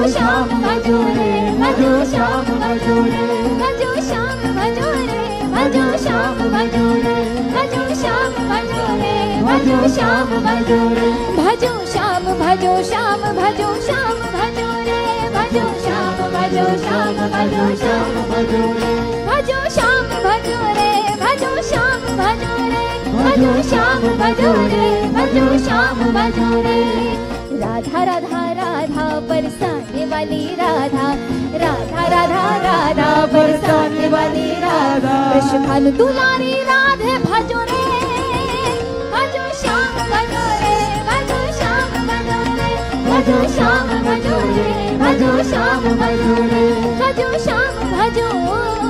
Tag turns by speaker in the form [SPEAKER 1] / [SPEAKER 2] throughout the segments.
[SPEAKER 1] श्याम भजो रे, भजो श्याम भजो रे, भजो श्याम भजो रे, भजो श्याम भजो रे, भजो श्याम भजो रे, भजो श्याम भजो रे, भजो श्याम भजो श्याम भजो श्याम भजो रे, भजो श्याम भजो श्याम भजो श्याम भजो रे, भजो श्याम भजो रे, भजो श्याम भजो रे, भजो श्याम भजो रे, भजो श्याम भजो रे। राधा राधा राधा बरसाने वाली राधा, राधा राधा राधा बरसाने वाली राधा, वृषभानु दुलारी राधे भजो रे, भजो श्याम भजो रे, भजो श्याम भजो रे, भजो श्याम भजो रे, भजो श्याम भजो रे, भजो श्याम भजो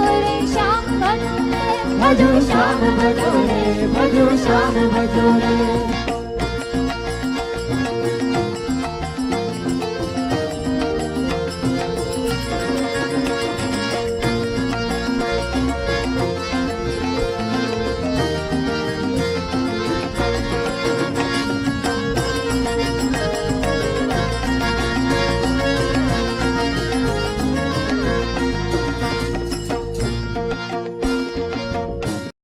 [SPEAKER 1] रे, श्याम भजो रे, भजो श्याम भजो रे, भजो श्याम भजो रे।